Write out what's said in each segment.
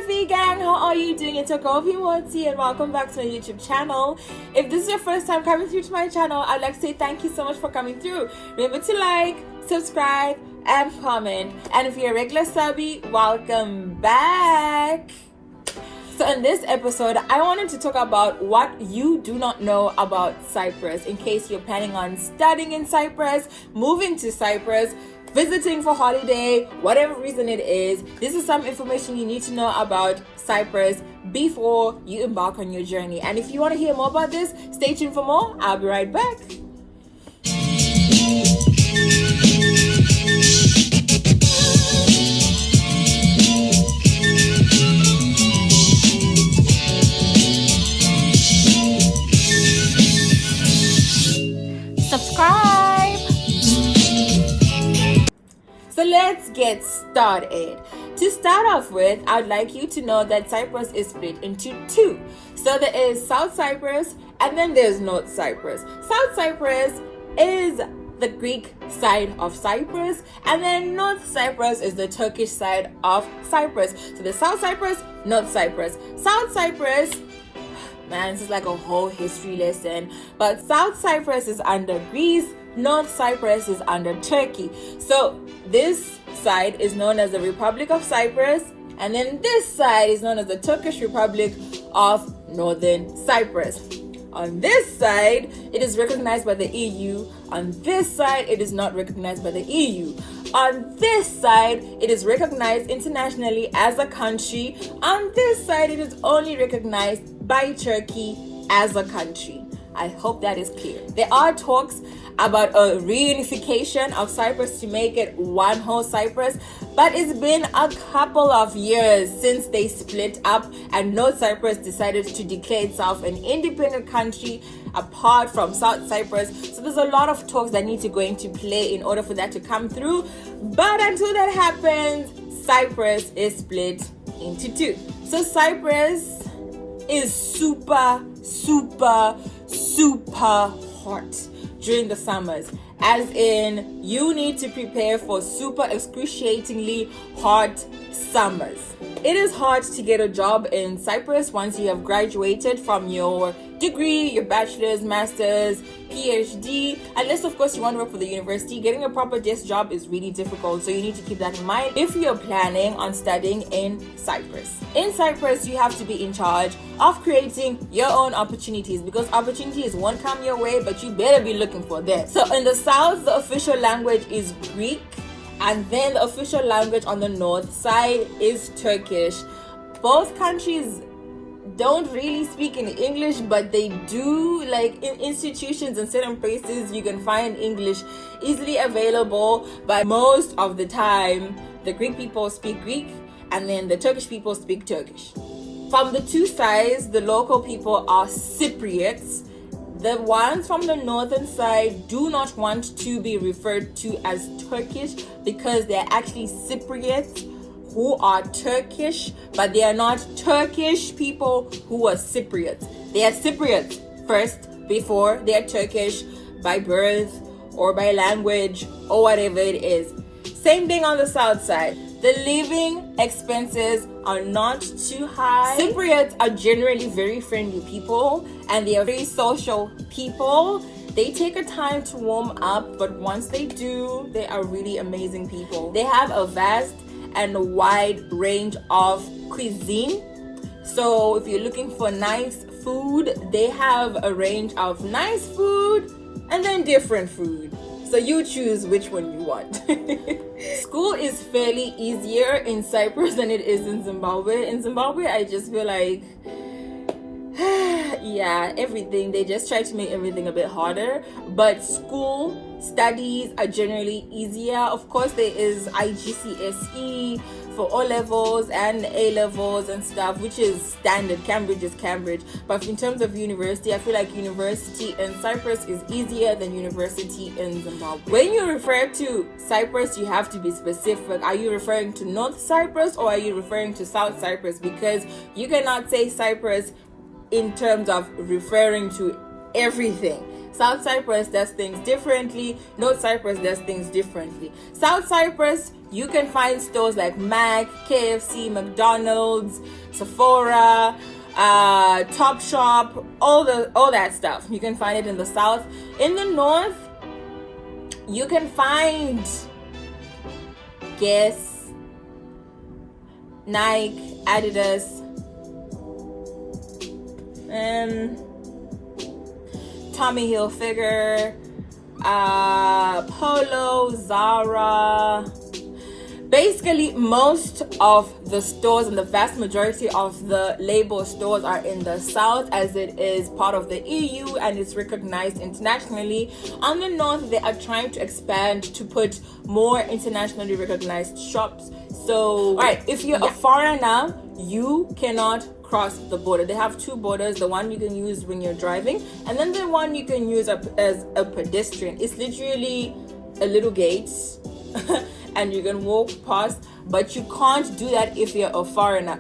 Vee Gang, how are you doing? It's your girl Vee and welcome back to my YouTube channel. If this is your first time coming through to my channel, I'd like to say thank you so much for coming through. Remember to like, subscribe, and comment. And if you're a regular subby, welcome back. So in this episode, I wanted to talk about what you do not know about Cyprus in case you're planning on studying in Cyprus, moving to Cyprus, visiting for holiday, whatever reason it is. This is some information you need to know about Cyprus before you embark on your journey. And if you want to hear more about this, stay tuned for more. I'll be right back. Subscribe. So let's get started. To start off with, I'd like you to know that Cyprus is split into two. So there is South Cyprus and then there's North Cyprus. South Cyprus is the Greek side of Cyprus, and then North Cyprus is the Turkish side of Cyprus. So there's South Cyprus, North Cyprus. South Cyprus, man, this is like a whole history lesson, but South Cyprus is under Greece, North Cyprus is under Turkey. So this side is known as the Republic of Cyprus, and then this side is known as the Turkish Republic of Northern Cyprus. On this side, it is recognized by the EU. On this side, it is not recognized by the EU. On this side, it is recognized internationally as a country. On this side, it is only recognized by Turkey as a country. I hope that is clear. There are talks about a reunification of Cyprus to make it one whole Cyprus, but it's been a couple of years since they split up and North Cyprus decided to declare itself an independent country apart from South Cyprus. So there's a lot of talks that need to go into play in order for that to come through. But until that happens, Cyprus is split into two. So Cyprus is super hot during the summers, as in you need to prepare for super excruciatingly hot summers. It is hard to get a job in Cyprus once you have graduated from your degree, your bachelor's, master's, PhD, unless of course you want to work for the university. Getting a proper desk job is really difficult, so you need to keep that in mind if you're planning on studying in Cyprus. In Cyprus, you have to be in charge of creating your own opportunities, because opportunities won't come your way, but you better be looking for them. So in the south, the official language is Greek, and then the official language on the north side is Turkish. Both countries don't really speak in English, but they do, like in institutions and certain places you can find English easily available, but most of the time the Greek people speak Greek and then the Turkish people speak Turkish. From the two sides, the local people are Cypriots. The ones from the northern side do not want to be referred to as Turkish because they're actually Cypriots who are Turkish, but they are not Turkish people who are Cypriots. They are Cypriots first before they are Turkish by birth or by language or whatever it is. Same thing on the south side. The living expenses are not too high. Cypriots are generally very friendly people and they are very social people. They take a time to warm up, but once they do, they are really amazing people. They have a vast and a wide range of cuisine. So if you're looking for nice food, they have a range of nice food and then different food. So you choose which one you want. School is fairly easier in Cyprus than it is in Zimbabwe. In Zimbabwe, I just feel like yeah, everything, they just try to make everything a bit harder, but school studies are generally easier. Of course, there is IGCSE for O levels and A levels and stuff, which is standard. Cambridge is Cambridge. But in terms of university, I feel like university in Cyprus is easier than university in Zimbabwe. When you refer to Cyprus, you have to be specific. Are you referring to North Cyprus or are you referring to South Cyprus? Because you cannot say Cyprus in terms of referring to everything. South Cyprus does things differently. North Cyprus does things differently. South Cyprus, you can find stores like Mac, KFC, McDonald's, Sephora, Topshop, all that stuff. You can find it in the south. In the north, you can find Guess, Nike, Adidas, Tommy Hilfiger, Polo, Zara. Basically, most of the stores and the vast majority of the label stores are in the south, as it is part of the EU and it's recognized internationally. On the north, they are trying to expand to put more internationally recognized shops. So, all right, if you're a foreigner, you cannot cross the border. They have two borders, the one you can use when you're driving, and then the one you can use as a pedestrian. It's literally a little gate and you can walk past, but you can't do that if you're a foreigner.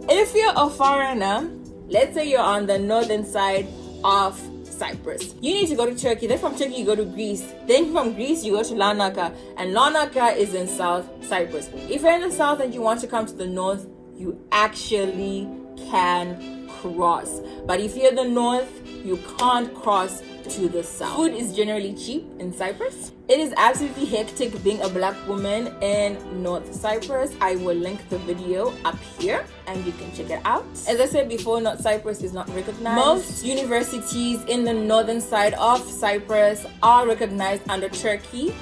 If you're a foreigner, let's say you're on the northern side of Cyprus, you need to go to Turkey. Then from Turkey you go to Greece. Then from Greece you go to Larnaca, and Larnaca is in South Cyprus. If you're in the south and you want to come to the north, you actually can cross. But if you're the north, you can't cross to the south. Food is generally cheap in Cyprus. It is absolutely hectic being a black woman in North Cyprus. I will link the video up here and you can check it out. As I said before, North Cyprus is not recognized. Most universities in the northern side of Cyprus are recognized under Turkey.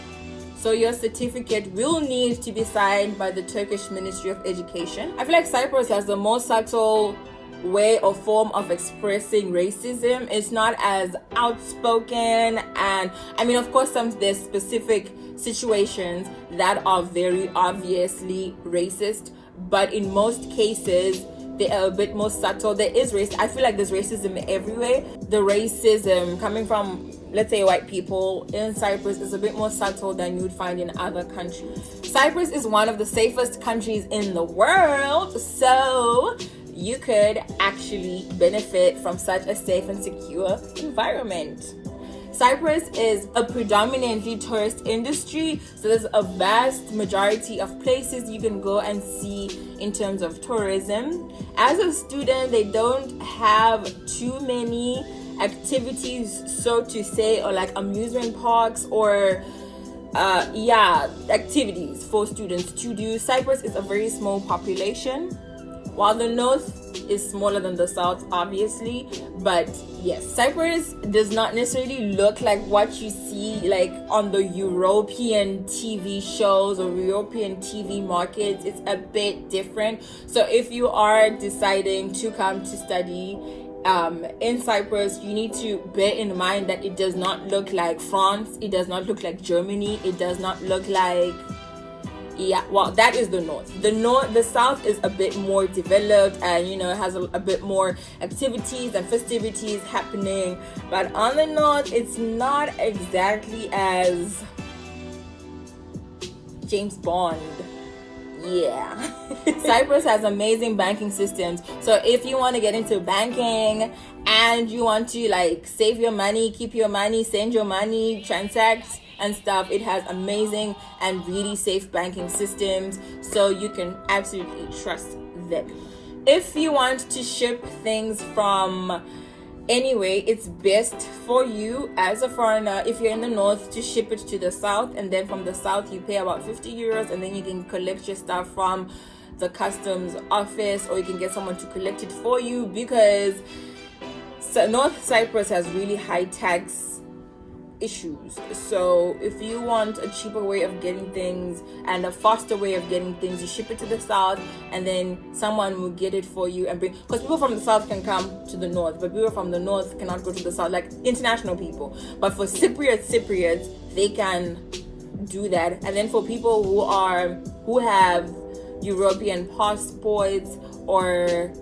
So your certificate will need to be signed by the Turkish Ministry of Education. I feel like Cyprus has the most subtle way or form of expressing racism. It's not as outspoken, and I mean, of course, there's specific situations that are very obviously racist, but in most cases they are a bit more subtle. There is race. I feel like there's racism everywhere. The racism coming from, let's say, white people in Cyprus is a bit more subtle than you'd find in other countries. Cyprus is one of the safest countries in the world, so you could actually benefit from such a safe and secure environment. Cyprus is a predominantly tourist industry, so there's a vast majority of places you can go and see in terms of tourism. As a student, they don't have too many activities, so to say, or like amusement parks or activities for students to do. Cyprus is a very small population, while the north is smaller than the south, obviously. But yes, Cyprus does not necessarily look like what you see like on the European TV shows or European TV markets. It's a bit different. So if you are deciding to come to study in Cyprus, you need to bear in mind that it does not look like France, it does not look like Germany, it does not look like that is the north. The south is a bit more developed and has a bit more activities and festivities happening, but on the north it's not exactly as James Bond. Cyprus has amazing banking systems, so if you want to get into banking and you want to like save your money, keep your money, send your money, transact and stuff, it has amazing and really safe banking systems, so you can absolutely trust them. If you want to ship things from anyway, it's best for you as a foreigner, if you're in the north, to ship it to the south, and then from the south you pay about 50 euros, and then you can collect your stuff from the customs office, or you can get someone to collect it for you, because North Cyprus has really high tax issues. So if you want a cheaper way of getting things and a faster way of getting things, you ship it to the south, and then someone will get it for you and bring, because people from the south can come to the north, but people from the north cannot go to the south, like international people. But for Cypriots, they can do that. And then for people who have European passports or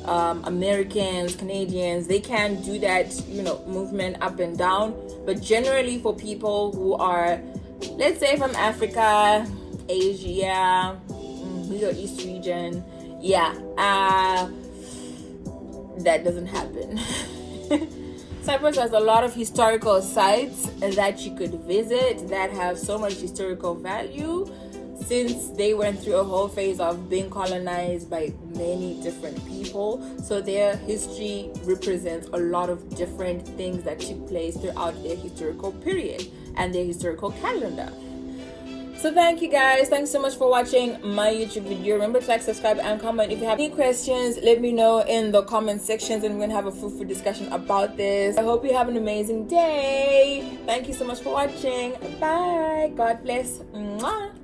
Americans, Canadians, they can do that, movement up and down. But generally for people who are, let's say, from Africa, Asia, Middle East region, that doesn't happen. Cyprus has a lot of historical sites that you could visit that have so much historical value, since they went through a whole phase of being colonized by many different people. So their history represents a lot of different things that took place throughout their historical period and their historical calendar. So thank you guys. Thanks so much for watching my YouTube video. Remember to like, subscribe, and comment. If you have any questions, let me know in the comment sections, and we're gonna have a fruitful discussion about this. I hope you have an amazing day. Thank you so much for watching. Bye. God bless. Mwah.